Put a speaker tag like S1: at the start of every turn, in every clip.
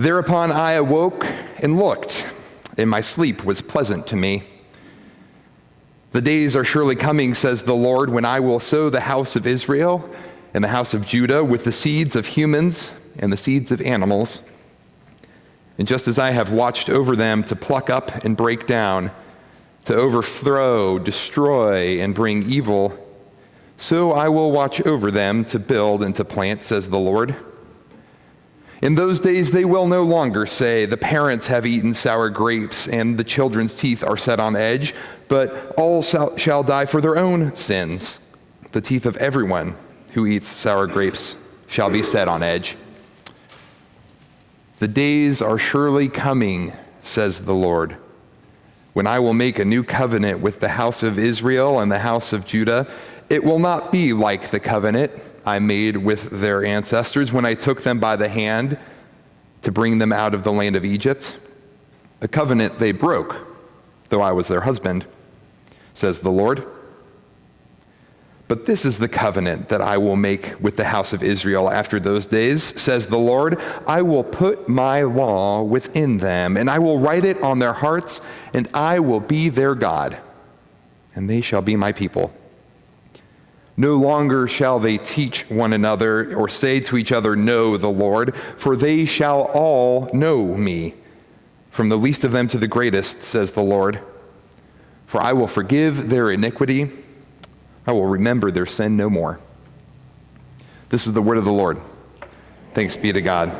S1: Thereupon I awoke and looked, and my sleep was pleasant to me. The days are surely coming, says the Lord, when I will sow the house of Israel and the house of Judah with the seeds of humans and the seeds of animals. And just as I have watched over them to pluck up and break down, to overthrow, destroy, and bring evil, so I will watch over them to build and to plant, says the Lord. In those days they will no longer say, the parents have eaten sour grapes and the children's teeth are set on edge, but all shall die for their own sins. The teeth of everyone who eats sour grapes shall be set on edge. The days are surely coming, says the Lord, when I will make a new covenant with the house of Israel and the house of Judah. It will not be like the covenant I made with their ancestors when I took them by the hand to bring them out of the land of Egypt, a covenant they broke, though I was their husband, says the Lord. But this is the covenant that I will make with the house of Israel after those days, says the Lord. I will put my law within them, and I will write it on their hearts, and I will be their God, and they shall be my people. No longer shall they teach one another or say to each other, know the Lord, for they shall all know me, from the least of them to the greatest, says the Lord. For I will forgive their iniquity, I will remember their sin no more. This is the word of the Lord. Thanks be to God.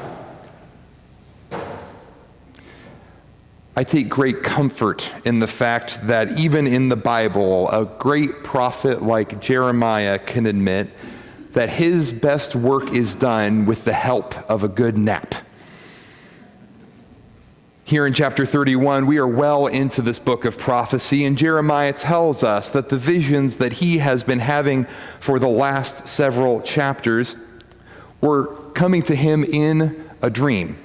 S1: I take great comfort in the fact that even in the Bible, a great prophet like Jeremiah can admit that his best work is done with the help of a good nap. Here in chapter 31, we are well into this book of prophecy, and Jeremiah tells us that the visions that he has been having for the last several chapters were coming to him in a dream.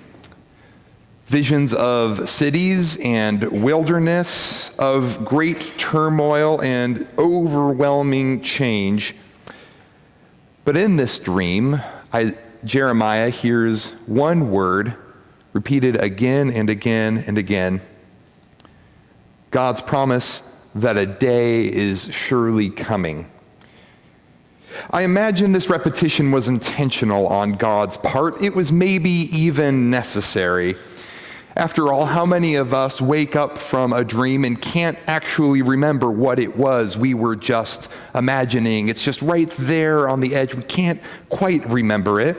S1: Visions of cities and wilderness, of great turmoil and overwhelming change. But in this dream, Jeremiah hears one word repeated again and again and again. God's promise that a day is surely coming. I imagine this repetition was intentional on God's part. It was maybe even necessary. After all, how many of us wake up from a dream and can't actually remember what it was we were just imagining? It's just right there on the edge. We can't quite remember it.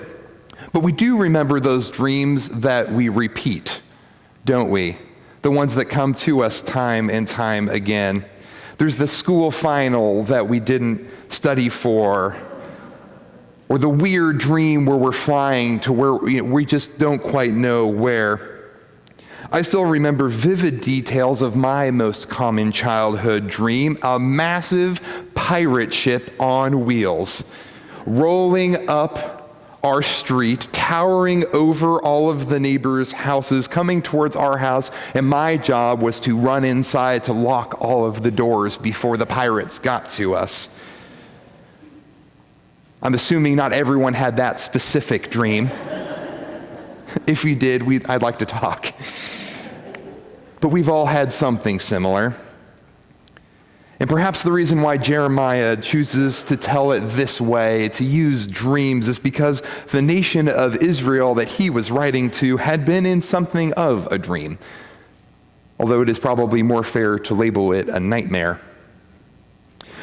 S1: But we do remember those dreams that we repeat, don't we? The ones that come to us time and time again. There's the school final that we didn't study for, or the weird dream where we're flying to where we just don't quite know where. I still remember vivid details of my most common childhood dream, a massive pirate ship on wheels, rolling up our street, towering over all of the neighbors' houses, coming towards our house, and my job was to run inside to lock all of the doors before the pirates got to us. I'm assuming not everyone had that specific dream. If we did, I'd like to talk. But we've all had something similar. And perhaps the reason why Jeremiah chooses to tell it this way, to use dreams, is because the nation of Israel that he was writing to had been in something of a dream, although it is probably more fair to label it a nightmare.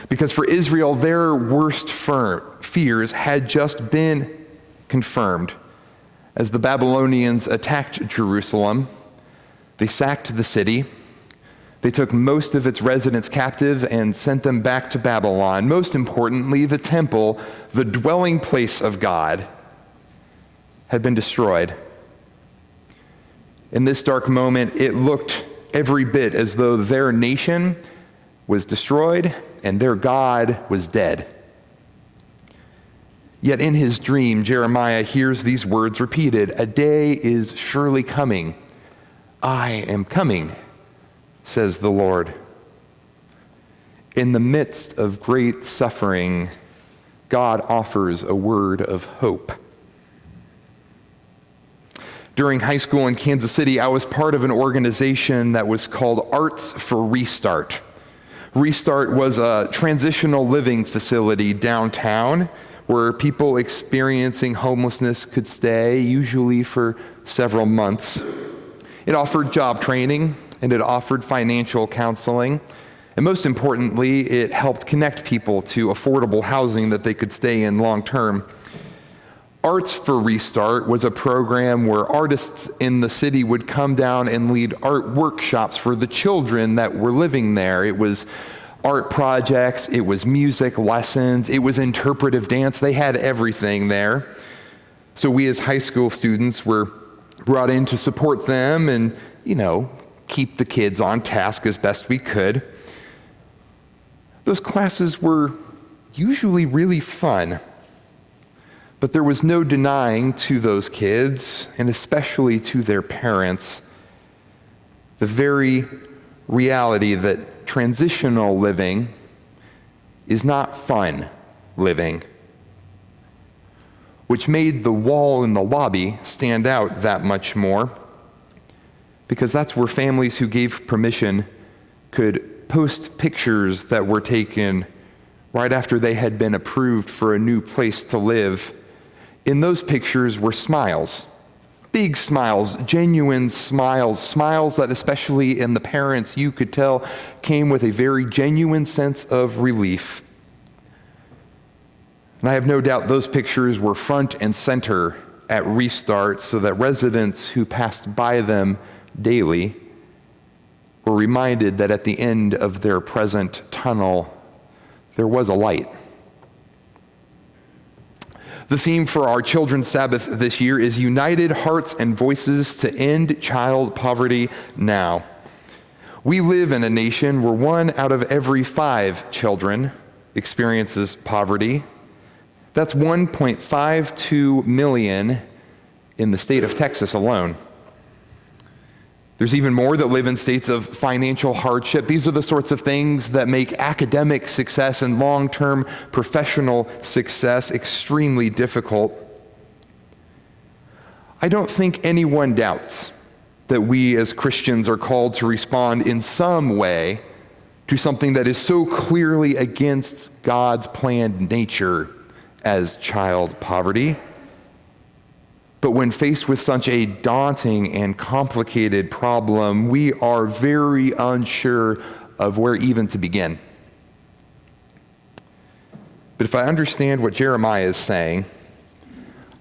S1: Because for Israel, their worst fears had just been confirmed. As the Babylonians attacked Jerusalem, they sacked the city. They took most of its residents captive and sent them back to Babylon. Most importantly, the temple, the dwelling place of God, had been destroyed. In this dark moment, it looked every bit as though their nation was destroyed and their God was dead. Yet in his dream, Jeremiah hears these words repeated, "A day is surely coming. I am coming, says the Lord." In the midst of great suffering, God offers a word of hope. During high school in Kansas City, I was part of an organization that was called Arts for Restart. Restart was a transitional living facility downtown where people experiencing homelessness could stay, usually for several months. It offered job training, and it offered financial counseling. And most importantly, it helped connect people to affordable housing that they could stay in long term. Arts for Restart was a program where artists in the city would come down and lead art workshops for the children that were living there. It was art projects, it was music lessons, it was interpretive dance. They had everything there. So we as high school students were brought in to support them and, keep the kids on task as best we could. Those classes were usually really fun. But there was no denying to those kids, and especially to their parents, the very reality that transitional living is not fun living, which made the wall in the lobby stand out that much more, because that's where families who gave permission could post pictures that were taken right after they had been approved for a new place to live. In those pictures were smiles, big smiles, genuine smiles, smiles that especially in the parents you could tell came with a very genuine sense of relief. And I have no doubt those pictures were front and center at Restart so that residents who passed by them daily were reminded that at the end of their present tunnel, there was a light. The theme for our Children's Sabbath this year is United Hearts and Voices to End Child Poverty Now. We live in a nation where 1 out of every 5 children experiences poverty. That's 1.52 million in the state of Texas alone. There's even more that live in states of financial hardship. These are the sorts of things that make academic success and long-term professional success extremely difficult. I don't think anyone doubts that we as Christians are called to respond in some way to something that is so clearly against God's planned nature as child poverty. But when faced with such a daunting and complicated problem, we are very unsure of where even to begin. But if I understand what Jeremiah is saying,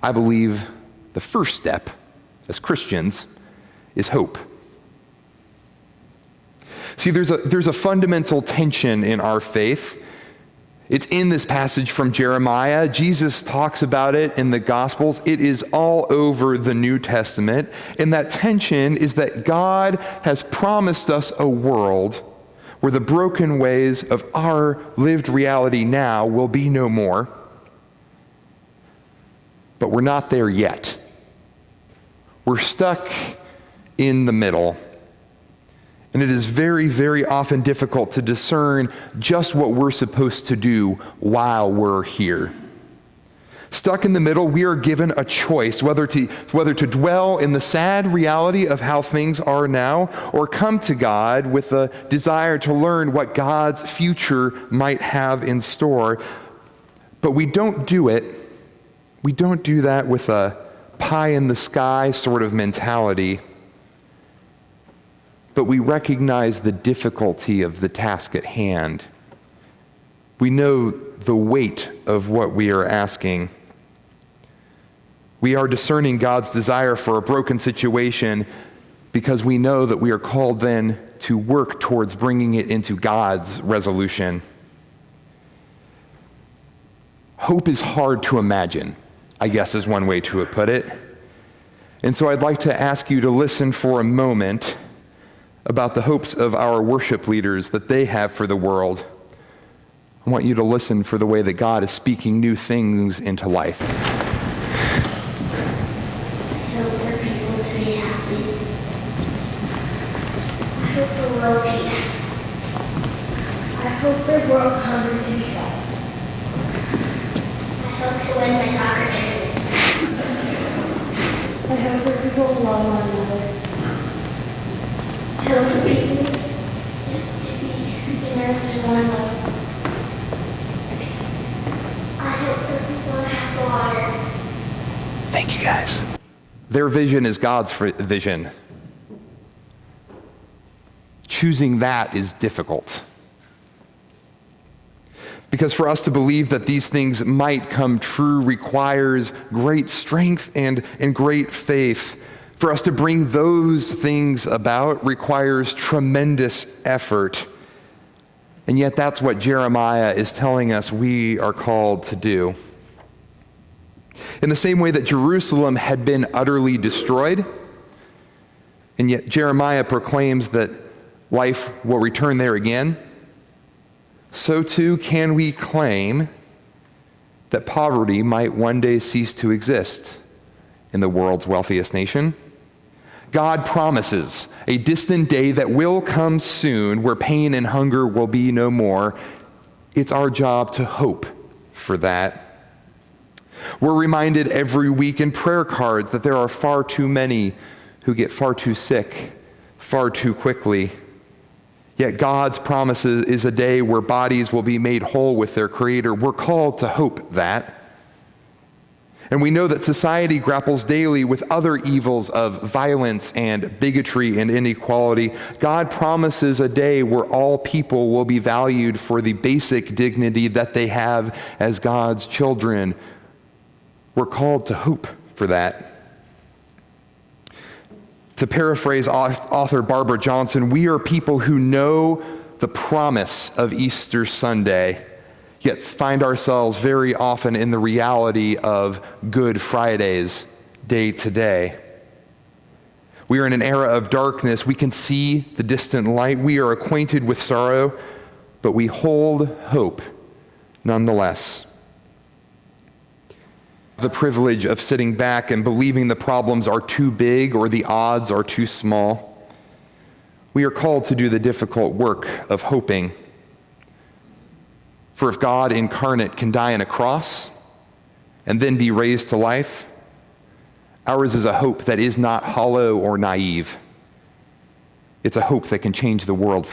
S1: I believe the first step as Christians is hope. See, there's a fundamental tension in our faith. It's in this passage from Jeremiah. Jesus talks about it in the Gospels. It is all over the New Testament. And that tension is that God has promised us a world where the broken ways of our lived reality now will be no more. But we're not there yet. We're stuck in the middle. And it is very, very often difficult to discern just what we're supposed to do while we're here. Stuck in the middle, we are given a choice whether to dwell in the sad reality of how things are now or come to God with a desire to learn what God's future might have in store. But we don't do it. We don't do that with a pie in the sky sort of mentality. But we recognize the difficulty of the task at hand. We know the weight of what we are asking. We are discerning God's desire for a broken situation because we know that we are called then to work towards bringing it into God's resolution. Hope is hard to imagine, I guess is one way to put it. And so I'd like to ask you to listen for a moment about the hopes of our worship leaders that they have for the world. I want you to listen for the way that God is speaking new things into life.
S2: I hope for people to be happy. I hope for world peace. I hope for world hunger to be solved. I hope to win my soccer tournament. I hope that people love one another. I hope for people to be generous to one another. I hope that people have water.
S1: Thank you, guys. Their vision is God's vision. Choosing that is difficult. Because for us to believe that these things might come true requires great strength and great faith. For us to bring those things about requires tremendous effort. And yet that's what Jeremiah is telling us we are called to do. In the same way that Jerusalem had been utterly destroyed, and yet Jeremiah proclaims that life will return there again, so too can we claim that poverty might one day cease to exist in the world's wealthiest nation. God promises a distant day that will come soon where pain and hunger will be no more. It's our job to hope for that. We're reminded every week in prayer cards that there are far too many who get far too sick far too quickly. Yet God's promise is a day where bodies will be made whole with their Creator. We're called to hope that. And we know that society grapples daily with other evils of violence and bigotry and inequality. God promises a day where all people will be valued for the basic dignity that they have as God's children. We're called to hope for that. To paraphrase author Barbara Johnson, we are people who know the promise of Easter Sunday, yet find ourselves very often in the reality of Good Fridays day to day. We are in an era of darkness. We can see the distant light. We are acquainted with sorrow, but we hold hope nonetheless. The privilege of sitting back and believing the problems are too big or the odds are too small. We are called to do the difficult work of hoping. For if God incarnate can die on a cross and then be raised to life, ours is a hope that is not hollow or naive. It's a hope that can change the world